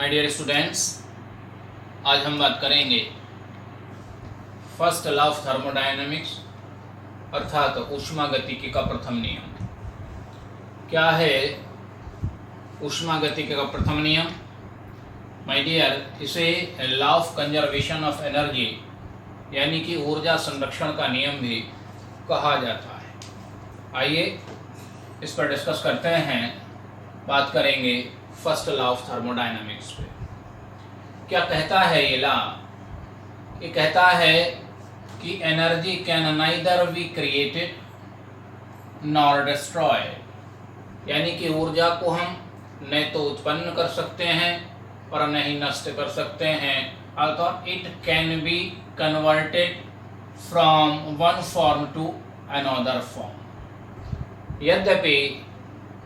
My dear students, आज हम बात करेंगे फर्स्ट लॉ ऑफ थर्मोडायनेमिक्स अर्थात ऊष्मागतिकी का प्रथम नियम। क्या है ऊष्मागतिकी का प्रथम नियम? माय डियर, इसे law of conservation of energy यानी कि ऊर्जा संरक्षण का नियम भी कहा जाता है। आइए इस पर डिस्कस करते हैं, बात करेंगे फर्स्ट लॉ ऑफ थर्मोडायनामिक्स पे। क्या कहता है ये लॉ? ये कहता है कि energy can neither be created nor destroyed, यानी कि ऊर्जा को हम न तो उत्पन्न कर सकते हैं और न ही नष्ट कर सकते हैं, अर्थात it can be converted from one form to another form. यद्यपि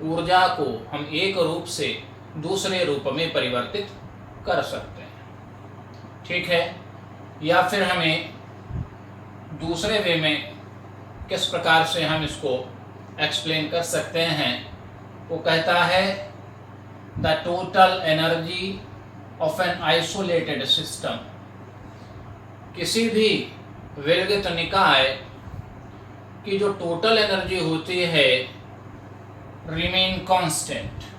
ऊर्जा को हम एक रूप से दूसरे रूप में परिवर्तित कर सकते हैं, ठीक है। या फिर हमें दूसरे वे में किस प्रकार से हम इसको एक्सप्लेन कर सकते हैं, वो कहता है the total energy of an isolated system. किसी भी विलगित निकाय की जो टोटल एनर्जी होती है रिमेन कांस्टेंट।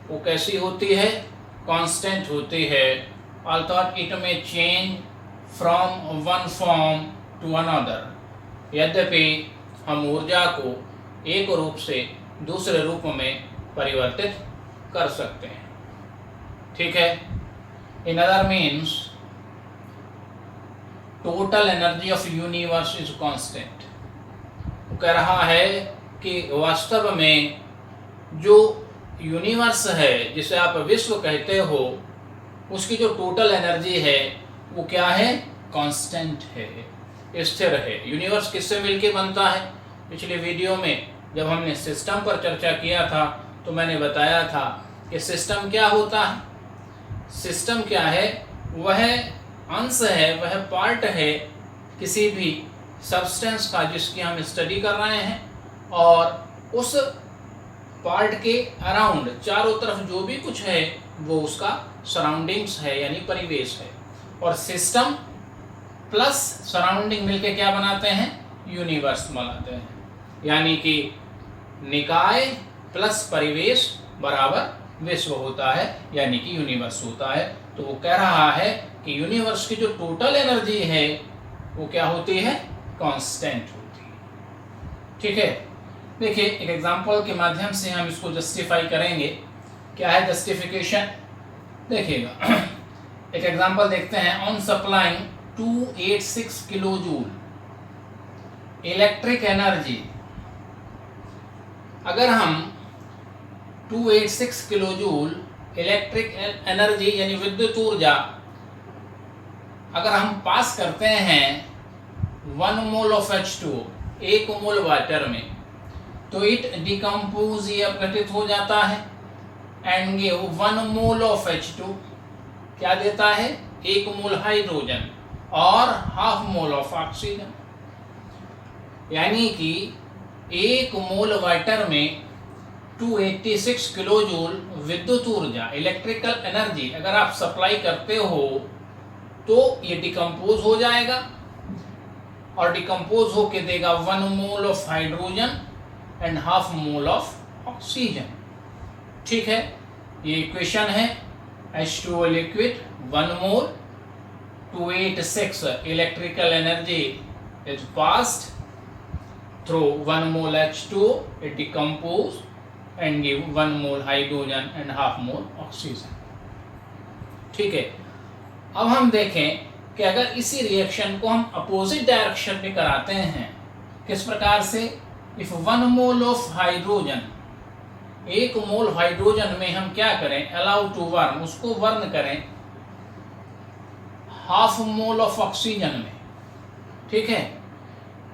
वो कैसी होती है? कांस्टेंट होती है, अर्थात it may change from one form to another. यद्यपि हम ऊर्जा को एक रूप से दूसरे रूप में परिवर्तित कर सकते हैं, ठीक है। In other means total energy of universe is constant. वो कह रहा है कि वास्तव में जो यूनिवर्स है, जिसे आप विश्व कहते हो, उसकी जो टोटल एनर्जी है वो क्या है? कांस्टेंट है, स्थिर है। यूनिवर्स किससे मिलके बनता है? पिछले वीडियो में जब हमने सिस्टम पर चर्चा किया था तो मैंने बताया था कि सिस्टम क्या होता है। सिस्टम क्या है? वह अंश है, वह पार्ट है किसी भी सब्सटेंस का जिसकी हम स्टडी कर रहे हैं, और उस पार्ट के अराउंड चारों तरफ जो भी कुछ है वो उसका सराउंडिंग्स है, यानी परिवेश है। और सिस्टम प्लस सराउंडिंग मिलके क्या बनाते हैं? यूनिवर्स बनाते हैं। यानी कि निकाय प्लस परिवेश बराबर विश्व होता है, यानी कि यूनिवर्स होता है। तो वो कह रहा है कि यूनिवर्स की जो टोटल एनर्जी है वो क्या होती है? कांस्टेंट होती है, ठीक है। देखिए, एक एग्जांपल के माध्यम से हम इसको जस्टिफाई करेंगे। क्या है जस्टिफिकेशन? देखिएगा, एक एग्जांपल देखते हैं। On supplying 286 kilo joule electric energy, अगर हम 286 किलो जूल इलेक्ट्रिक एनर्जी यानी विद्युत ऊर्जा अगर हम पास करते हैं 1 mole of H2O, 1 mole water में, तो इट डिकम्पोज या अपघटित हो जाता है and give 1 mole of H2, क्या देता है? 1 मोल हाइड्रोजन और हाफ मोल ऑफ ऑक्सीजन। यानी कि 1 मोल वाटर में 286 किलो जूल विद्युत ऊर्जा इलेक्ट्रिकल एनर्जी अगर आप सप्लाई करते हो तो ये डिकम्पोज हो जाएगा और डिकम्पोज होके देगा 1 mole of hydrogen and half mole of oxygen, ठीक है। ये इक्वेशन है। H2O liquid 1 mole, 286 electrical energy is passed through 1 mole H2O, it decompose and give 1 mole hydrogen and half mole oxygen, ठीक है। अब हम देखें कि अगर इसी रिएक्शन को हम अपोजिट डायरेक्शन में कराते हैं, किस प्रकार से? If 1 mole of hydrogen, 1 mole hydrogen में हम क्या करें? अलाउ टू वर्न, उसको वर्न करें हाफ मोल ऑफ ऑक्सीजन में, ठीक है।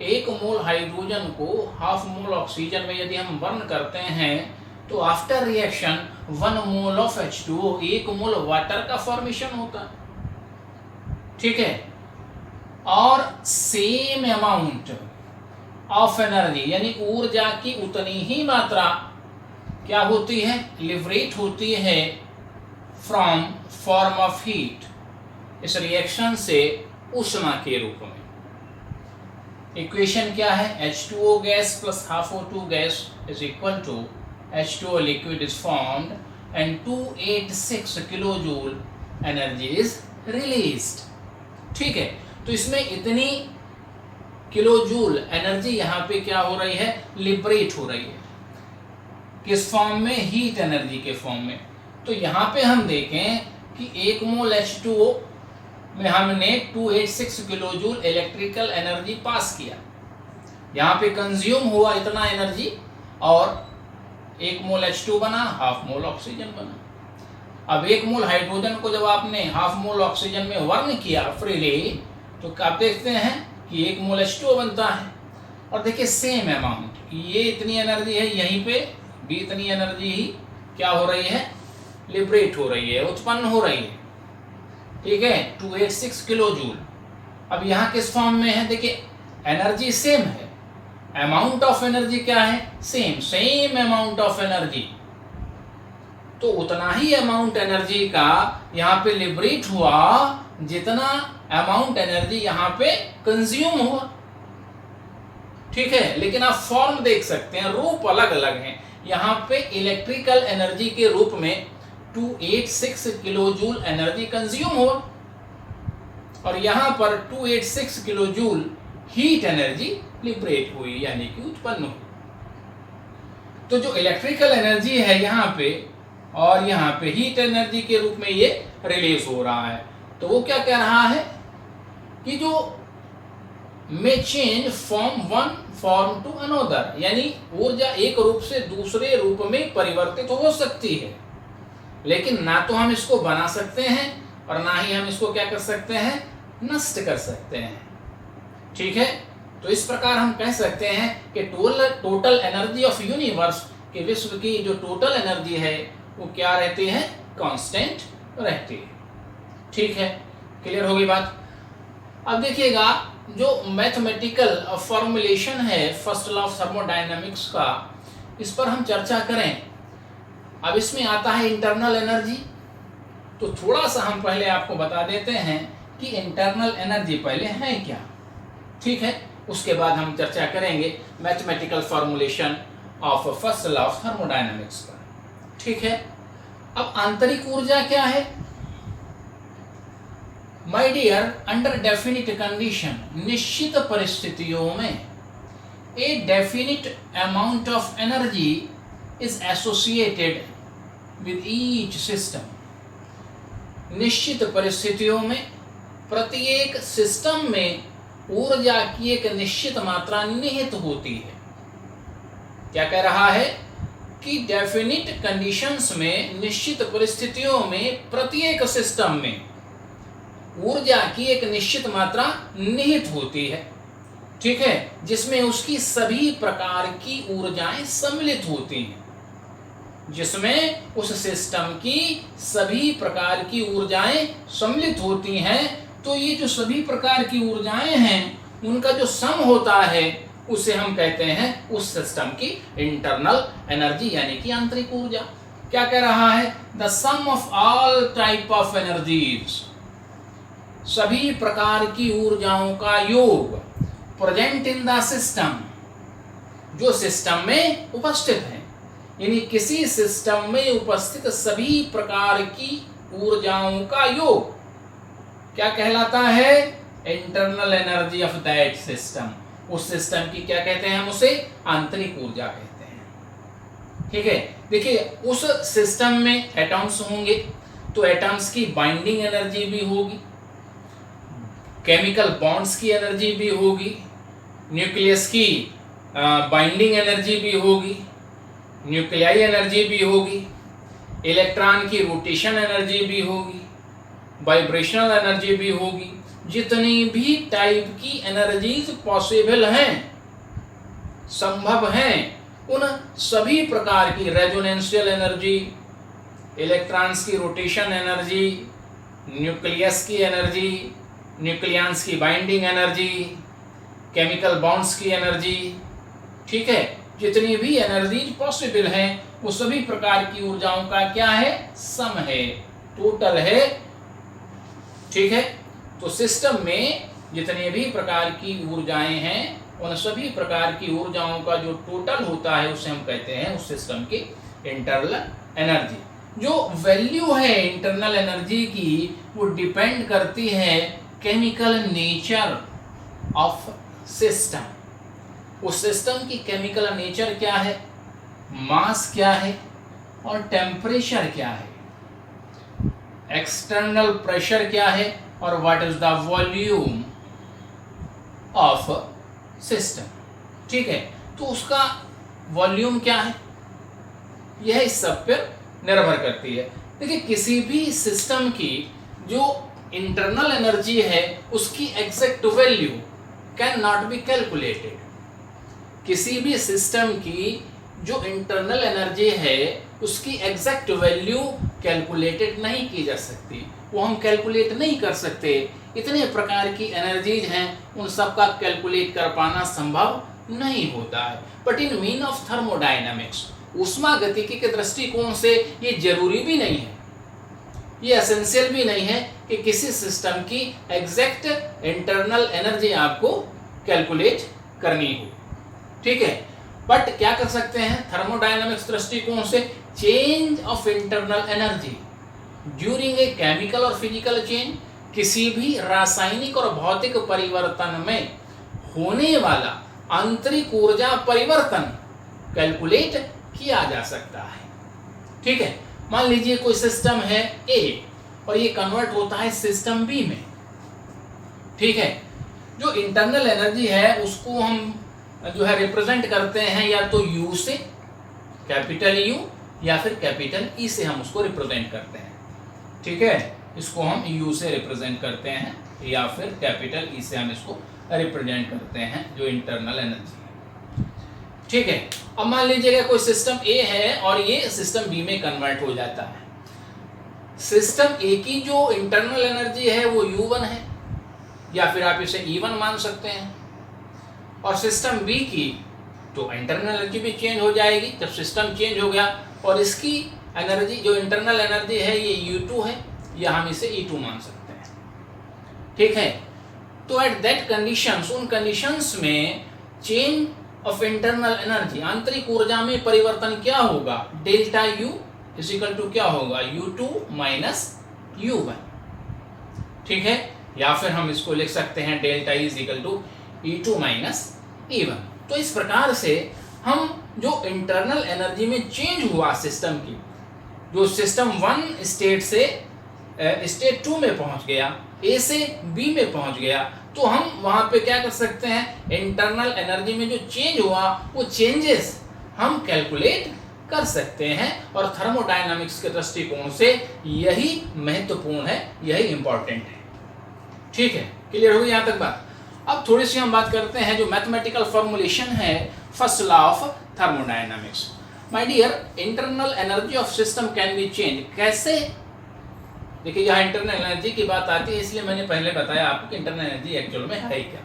1 मोल हाइड्रोजन को हाफ मोल ऑक्सीजन में यदि हम वर्न करते हैं तो after reaction 1 mole of H2O, 1 mole water का फॉर्मेशन होता है, ठीक है। और सेम अमाउंट ऑफ एनर्जी यानी ऊर्जा की उतनी ही मात्रा क्या होती है? लिबरेट होती है फ्रॉम फॉर्म ऑफ हीट, इस रिएक्शन से ऊष्मा के रूप में। इक्वेशन क्या है? H2O gas plus half O2 gas is equal to H2O liquid is formed and 286 kilo joule energy is released. ठीक है, तो इसमें इतनी किलो जूल एनर्जी यहाँ पे क्या हो रही है? लिबरेट हो रही है। किस फॉर्म में? हीट एनर्जी के फॉर्म में। तो यहाँ पे हम देखें कि 1 मोल H2O में हमने 286 किलो जूल इलेक्ट्रिकल एनर्जी पास किया। यहाँ पे कंज्यूम हुआ इतना एनर्जी और 1 मोल H2 बना, हाफ मोल ऑक्सीजन बना। अब 1 मोल हाइड्रोजन को जब आपने हाफ मोल ऑक्सीजन में वर्न किया फ्रीली, तो आप देखते हैं कि 1 मोल H2O बनता है। और देखिए सेम अमाउंट, ये इतनी एनर्जी है, यहीं पे भी इतनी एनर्जी ही क्या हो रही है? लिबरेट हो रही है, उत्पन्न हो रही है। ठीक है, 286 किलो जूल। अब यहाँ किस फॉर्म में है? देखिए एनर्जी सेम है, अमाउंट ऑफ एनर्जी क्या है? Same amount of energy. तो उतना ही अमाउंट एनर्जी का यहाँ पे लिबरेट हुआ जितना अमाउंट एनर्जी यहाँ पे कंज्यूम हुआ। ठीक है, लेकिन आप फॉर्म देख सकते हैं, रूप अलग अलग हैं। यहाँ पे इलेक्ट्रिकल एनर्जी के रूप में 286 किलो जूल एनर्जी कंज्यूम हुआ और यहाँ पर 286 kilo joule heat energy liberate हुई, यानी कि उत्पन्न हुई। तो जो इलेक्ट्रिकल एनर्जी है यहाँ पे और यहाँ पे हीट एनर्जी के रूप में ये रिलीज हो रहा है। तो वो क्या कह रहा है कि जो may change from one form to another, यानी ऊर्जा एक रूप से दूसरे रूप में परिवर्तित हो सकती है, लेकिन ना तो हम इसको बना सकते हैं और ना ही हम इसको क्या कर सकते हैं? नष्ट कर सकते हैं। ठीक है, तो इस प्रकार हम कह सकते हैं कि टोटल एनर्जी ऑफ यूनिवर्स के विश्व की जो टोटल एनर्जी है वो क्या रहती है? कांस्टेंट रहती है। ठीक है, क्लियर होगी बात? अब देखिएगा जो मैथमेटिकल फॉर्मुलेशन है फर्स्ट लॉ ऑफ थर्मोडायनामिक्स का, इस पर हम चर्चा करें। अब इसमें आता है इंटरनल एनर्जी। तो थोड़ा सा हम पहले आपको बता देते हैं कि इंटरनल एनर्जी पहले है क्या। ठीक है, उसके बाद हम चर्चा करेंगे mathematical formulation of first law of thermodynamics पर। ठीक है, अब आंतरिक ऊर्जा क्या है? My dear, under definite condition, निश्चित परिस्थितियों में a definite amount of energy is associated with each system. निश्चित परिस्थितियों में प्रत्येक सिस्टम में ऊर्जा की एक निश्चित मात्रा निहित होती है। क्या कह रहा है कि डेफिनिट कंडीशंस में, निश्चित परिस्थितियों में प्रत्येक सिस्टम में ऊर्जा की एक निश्चित मात्रा निहित होती है। ठीक है, जिसमें उसकी सभी प्रकार की ऊर्जाएं सम्मिलित होती हैं, जिसमें उस सिस्टम की सभी प्रकार की ऊर्जाएं सम्मिलित होती हैं। तो ये जो सभी प्रकार की ऊर्जाएं हैं उनका जो सम होता है उसे हम कहते हैं उस सिस्टम की इंटरनल एनर्जी, यानी कि आंतरिक ऊर्जा। क्या कह रहा है? The sum of all type of energies, सभी प्रकार की ऊर्जाओं का योग, प्रेजेंट इन द सिस्टम, जो सिस्टम में उपस्थित है, यानी किसी सिस्टम में उपस्थित सभी प्रकार की ऊर्जाओं का योग क्या कहलाता है? Internal energy of that system. उस सिस्टम की क्या कहते हैं? हम उसे आंतरिक ऊर्जा कहते हैं। ठीक है, देखिए उस सिस्टम में एटॉम्स होंगे तो एटॉम्स की बाइंडिंग एनर्जी भी होगी, केमिकल बॉन्ड्स की एनर्जी भी होगी, न्यूक्लियस की बाइंडिंग एनर्जी भी होगी, न्यूक्लियाई एनर्जी भी होगी, इलेक्ट्रॉन की रोटेशन एनर्जी भी होगी, वाइब्रेशनल एनर्जी भी होगी। जितनी भी टाइप की एनर्जीज पॉसिबल हैं, संभव हैं, उन सभी प्रकार की रेजोनेंशियल एनर्जी, इलेक्ट्रॉन्स की रोटेशन एनर्जी, न्यूक्लियस की एनर्जी, न्यूक्लियंस की बाइंडिंग एनर्जी, केमिकल बॉन्ड्स की एनर्जी, ठीक है, जितनी भी एनर्जीज पॉसिबल हैं वो सभी प्रकार की ऊर्जाओं का क्या है? सम है। टोटल है। ठीक है, तो सिस्टम में जितने भी प्रकार की ऊर्जाएं हैं उन सभी प्रकार की ऊर्जाओं का जो टोटल होता है उसे हम कहते हैं उस सिस्टम की इंटरनल एनर्जी। जो वैल्यू है इंटरनल एनर्जी की वो डिपेंड करती है केमिकल नेचर ऑफ सिस्टम। उस सिस्टम की केमिकल नेचर क्या है, मास क्या है और टेम्परेचर क्या है, एक्सटर्नल प्रेशर क्या है और what is the volume of system. ठीक है, तो उसका वॉल्यूम क्या है यह इस सब पर निर्भर करती है। देखिए, किसी भी सिस्टम की जो इंटरनल एनर्जी है उसकी exact value can not be calculated. किसी भी सिस्टम की जो इंटरनल एनर्जी है उसकी एग्जैक्ट वैल्यू कैलकुलेटेड नहीं की जा सकती, वो हम कैलकुलेट नहीं कर सकते। इतने प्रकार की एनर्जीज हैं, उन सब का कैलकुलेट कर पाना संभव नहीं होता है। But in mean of thermodynamics, ऊष्मा गतिकी के दृष्टिकोण से ये जरूरी भी नहीं है, ये एसेंशियल भी नहीं है कि किसी सिस्टम की एग्जैक्ट इंटरनल एनर्जी आपको कैलकुलेट करनी हो। ठीक है, बट क्या कर सकते हैं थर्मोडायनामिक्स दृष्टिकोण से, change of internal energy during a chemical और फिजिकल चेंज, किसी भी रासायनिक और भौतिक परिवर्तन में होने वाला आंतरिक ऊर्जा परिवर्तन कैलकुलेट किया जा सकता है। ठीक है, मान लीजिए कोई सिस्टम है ए और ये कन्वर्ट होता है सिस्टम बी में। ठीक है, जो इंटरनल एनर्जी है उसको हम जो है रिप्रेजेंट करते हैं या तो यू से, कैपिटल यू, या फिर कैपिटल ई से हम उसको रिप्रेजेंट करते हैं। ठीक है, इसको हम यू से रिप्रेजेंट करते हैं या फिर कैपिटल ई से हम इसको रिप्रेजेंट करते हैं जो इंटरनल एनर्जी है। ठीक है, अब मान लीजिएगा कोई सिस्टम ए है और ये सिस्टम बी में कन्वर्ट हो जाता है। सिस्टम ए की जो इंटरनल एनर्जी है वो U1 है या फिर आप इसे E1 मान सकते हैं, और सिस्टम बी की तो इंटरनल एनर्जी भी चेंज हो जाएगी जब सिस्टम चेंज हो गया, और इसकी एनर्जी जो इंटरनल एनर्जी है ये U2 है या हम इसे E2 मान सकते हैं। ठीक है, तो एट दैट कंडीशंस, उन कंडीशंस में चेंज ऑफ इंटरनल एनर्जी, आंतरिक ऊर्जा में परिवर्तन क्या होगा, डेल्टा U इक्वल टू क्या होगा, U2 माइनस U1। ठीक है, या फिर हम इसको लिख सकते हैं delta E equal to E2 minus E1। तो इस प्रकार से हम जो इंटरनल एनर्जी में चेंज हुआ सिस्टम की, जो सिस्टम 1 स्टेट से स्टेट 2 में पहुंच गया, ए से बी में पहुंच गया, तो हम वहां पे क्या कर सकते हैं, इंटरनल एनर्जी में जो चेंज हुआ वो चेंजेस हम कैलकुलेट कर सकते हैं, और थर्मोडायनामिक्स के दृष्टिकोण से यही महत्वपूर्ण है, यही इंपॉर्टेंट है। ठीक है, क्लियर हुई यहाँ तक बात। अब थोड़ी सी हम बात करते हैं जो मैथमेटिकल फॉर्मुलेशन है first law of thermodynamics. My dear, internal energy of system can be change. कैसे? देखिए, यहाँ इंटरनल एनर्जी की बात आती है, इसलिए मैंने पहले बताया आपको कि इंटरनल एनर्जी एक्चुअल में है क्या।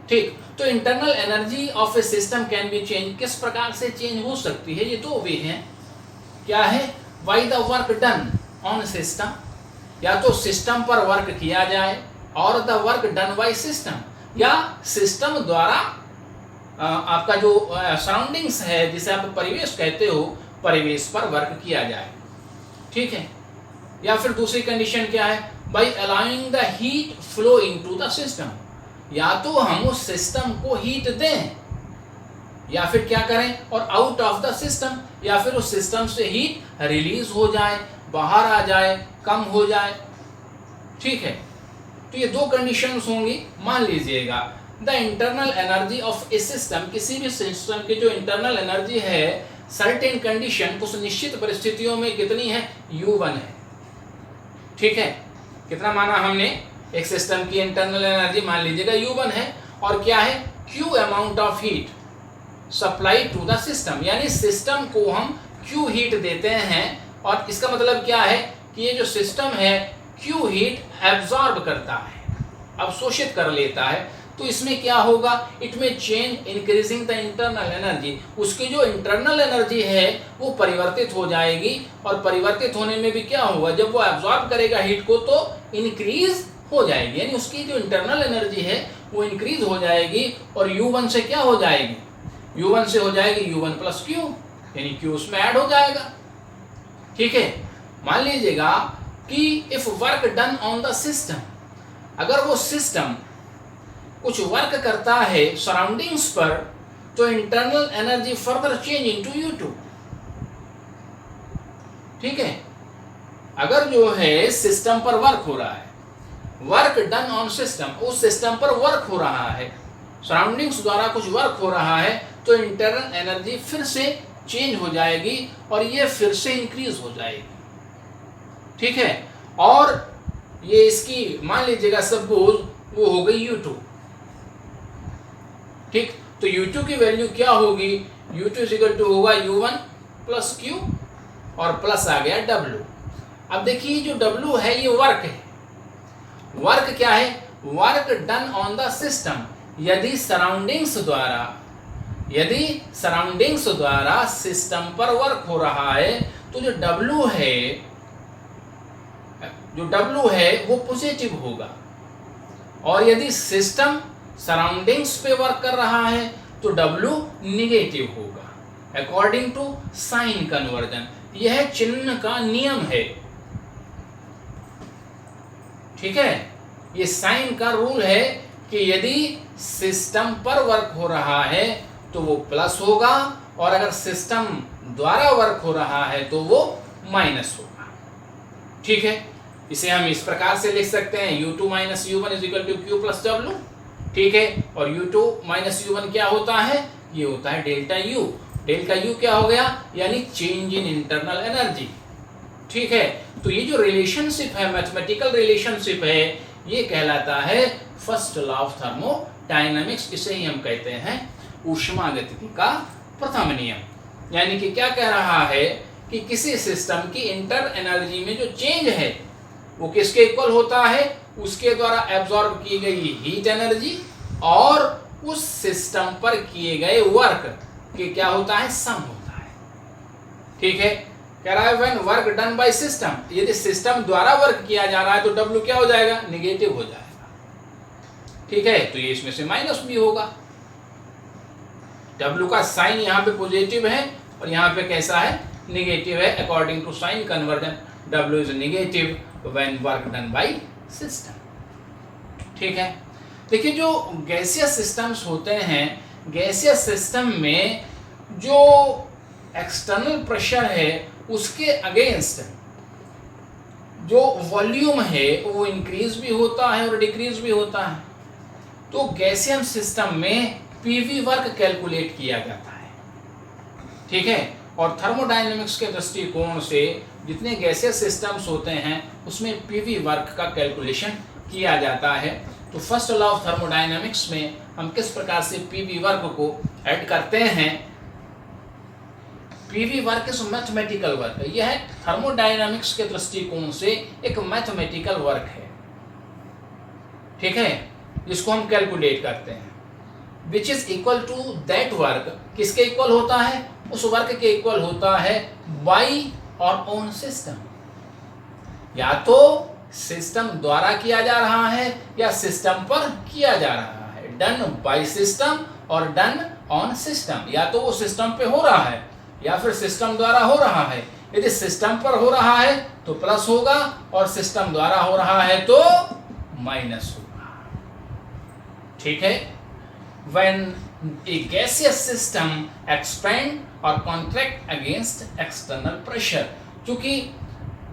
ठीक, तो internal energy of A system can be change, किस प्रकार से चेंज हो सकती है, ये दो वे हैं। क्या है, by the work done on system, या तो सिस्टम पर वर्क किया जाए, और the work done by system, या सिस्टम द्वारा आपका जो सराउंडिंग्स है जिसे आप परिवेश कहते हो, परिवेश पर वर्क किया जाए। ठीक है, या फिर दूसरी कंडीशन क्या है, by allowing the heat flow into the system, या तो हम उस सिस्टम को हीट दें या फिर क्या करें, और आउट ऑफ द सिस्टम, या फिर उस सिस्टम से हीट रिलीज हो जाए, बाहर आ जाए, कम हो जाए। ठीक है, तो ये दो कंडीशंस होंगी। मान लीजिएगा the internal energy of A system, किसी भी सिस्टम की जो इंटरनल एनर्जी है सर्टेन कंडीशन, कुछ निश्चित परिस्थितियों में कितनी है, U1 है। ठीक है, कितना माना हमने, एक सिस्टम की इंटरनल एनर्जी मान लीजिएगा U1 है, और क्या है, Q amount of heat supply to the system, यानी सिस्टम को हम Q हीट देते हैं, और इसका मतलब क्या है कि ये जो सिस्टम है Q हीट एब्जॉर्ब करता है, अवशोषित कर लेता है। तो इसमें क्या होगा, it may change increasing the internal energy, उसकी जो इंटरनल एनर्जी है वो परिवर्तित हो जाएगी, और परिवर्तित होने में भी क्या होगा, जब वो एब्जॉर्ब करेगा हीट को तो इंक्रीज हो जाएगी, यानी उसकी जो इंटरनल एनर्जी है वो इंक्रीज हो जाएगी, और U1 से क्या हो जाएगी, U1 से हो जाएगी U1 प्लस Q, यानी Q उसमें ऐड हो जाएगा। ठीक है, मान लीजिएगा कि if work done on the system, अगर वो सिस्टम कुछ वर्क करता है सराउंडिंग्स पर, तो internal energy further change into U2। ठीक है, अगर जो है सिस्टम पर वर्क हो रहा है, वर्क डन ऑन सिस्टम, उस सिस्टम पर वर्क हो रहा है, सराउंडिंग्स द्वारा कुछ वर्क हो रहा है, तो इंटरनल एनर्जी फिर से चेंज हो जाएगी और ये फिर से इंक्रीज हो जाएगी। ठीक है, और ये इसकी मान लीजिएगा सपोज वो हो गई U2। ठीक, तो U2 की वैल्यू क्या होगी, U2 इक्वल टू होगा U1 प्लस Q और प्लस आ गया W। अब देखिए जो W है ये वर्क है, वर्क क्या है, work done on the system. यदि सराउंडिंग्स द्वारा सिस्टम पर वर्क हो रहा है तो जो W है वो पॉजिटिव होगा, और यदि सिस्टम सराउंडिंग्स पे वर्क कर रहा है तो W निगेटिव होगा, अकॉर्डिंग टू साइन कन्वर्जन। यह चिन्ह का नियम है। ठीक है, ये साइन का रूल है कि यदि सिस्टम पर वर्क हो रहा है तो वो प्लस होगा, और अगर सिस्टम द्वारा वर्क हो रहा है तो वो माइनस होगा। ठीक है, इसे हम इस प्रकार से लिख सकते हैं, U2 minus U1 is equal to Q plus W। ठीक है, और U2 माइनस U1 क्या होता है, ये होता है डेल्टा U। डेल्टा U क्या हो गया, यानी चेंज इन इंटरनल एनर्जी। ठीक है, तो ये जो रिलेशनशिप है, मैथमेटिकल रिलेशनशिप है, ये कहलाता है फर्स्ट लॉ ऑफ थर्मोडायनामिक्स। इसे ही हम कहते हैं ऊष्मागतिकी का प्रथम नियम। यानी कि क्या कह रहा है कि किसी सिस्टम की इंटर एनर्जी में जो चेंज है वो किसके इक्वल होता है, उसके द्वारा एब्जॉर्ब की गई हीट एनर्जी और उस सिस्टम पर किए गए वर्क के क्या होता है, सम होता है। ठीक है, कह रहा है when work done by system, यदि सिस्टम द्वारा वर्क किया जा रहा है तो W क्या हो जाएगा, निगेटिव हो जाएगा। ठीक है, तो ये इसमें से माइनस भी होगा। W का साइन यहाँ पे पॉजिटिव है और यहाँ पे कैसा है, निगेटिव है, according to sign convention. W is negative when work done by system. ठीक है, देखिए जो गैसियस सिस्टम्स होते हैं, गैसियस सिस्टम में जो एक्सटर्नल प्रेशर है उसके अगेंस्ट जो वॉल्यूम है वो इंक्रीज भी होता है और डिक्रीज भी होता है। तो गैसियम सिस्टम में पीवी वर्क कैलकुलेट किया जाता है। ठीक है, और थर्मोडायनेमिक्स के दृष्टिकोण से जितने गैसियस सिस्टम्स होते हैं उसमें पीवी वर्क का कैलकुलेशन किया जाता है। तो फर्स्ट लॉ ऑफ थर्मोडायनेमिक्स में हम किस प्रकार से पीवी वर्क को ऐड करते हैं। PV work is mathematical work, यह थर्मोडायनामिक्स के दृष्टिकोण से एक मैथमेटिकल वर्क है। ठीक है, जिसको हम कैलकुलेट करते हैं, which is equal to that work. किसके इक्वल होता है, उस वर्क के इक्वल होता है बाई और ऑन सिस्टम। या तो सिस्टम द्वारा किया जा रहा है या सिस्टम पर किया जा रहा है, डन बाय सिस्टम और डन ऑन सिस्टम। या तो वो सिस्टम पे हो रहा है या फिर सिस्टम द्वारा हो रहा है। यदि सिस्टम पर हो रहा है तो प्लस होगा और सिस्टम द्वारा हो रहा है तो माइनस होगा। ठीक है, when a gaseous system expand और contract against external pressure, क्योंकि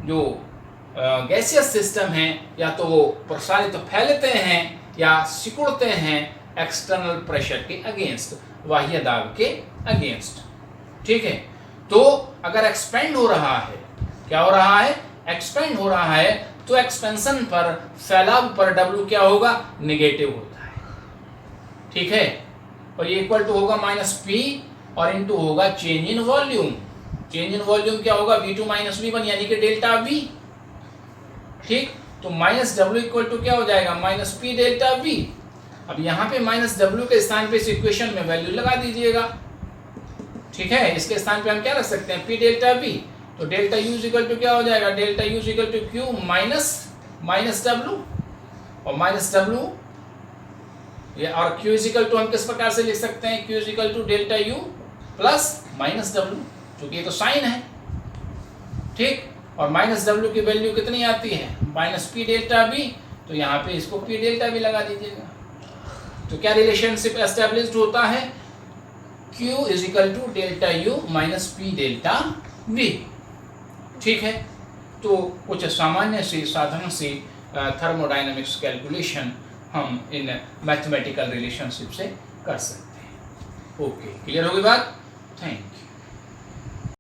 जो गैसियस सिस्टम है या तो वो प्रसारित फैलते हैं या सिकुड़ते हैं एक्सटर्नल प्रेशर के अगेंस्ट, बाह्य दाब के अगेंस्ट। ठीक है, तो अगर एक्सपेंड हो रहा है, क्या हो रहा है, एक्सपेंड हो रहा है, तो एक्सपेंशन पर, फैलाव पर W क्या होगा, निगेटिव होता है। ठीक है, और ये इक्वल टू होगा माइनस P और इनटू होगा change in volume. Change in volume क्या होगा, V2 माइनस V1 यानी कि डेल्टा V। ठीक, तो माइनस W इक्वल टू क्या हो जाएगा, माइनस P डेल्टा V। अब यहाँ पे माइनस डब्ल्यू के स्थान पे इस इक्वेशन में वैल्यू लगा दीजिएगा, ठीक है। इसके स्थान पे हम क्या रख सकते हैं, पी डेल्टा बी, तो डेल्टा यू इक्वल टू क्या हो जाएगा, delta U equal to Q minus W, और माइनस डब्ल्यू ये, और क्यू इक्वल टू हम किस प्रकार से लिख सकते हैं, Q equal to delta U plus minus W, क्योंकि ये तो साइन है, ठीक। और माइनस डब्ल्यू की वैल्यू कितनी आती है, माइनस पी डेल्टा बी, तो यहाँ पे इसको पी डेल्टा बी लगा दीजिएगा। तो क्या रिलेशनशिप एस्टेब्लिश्ड होता है, Q is equal to delta U minus P delta B, ठीक है। तो कुछ सामान्य सी साधारण सी थर्मोडाइनमिक्स कैलकुलेशन हम इन मैथमेटिकल रिलेशनशिप से कर सकते हैं। ओके, क्लियर होगी बात, थैंक यू।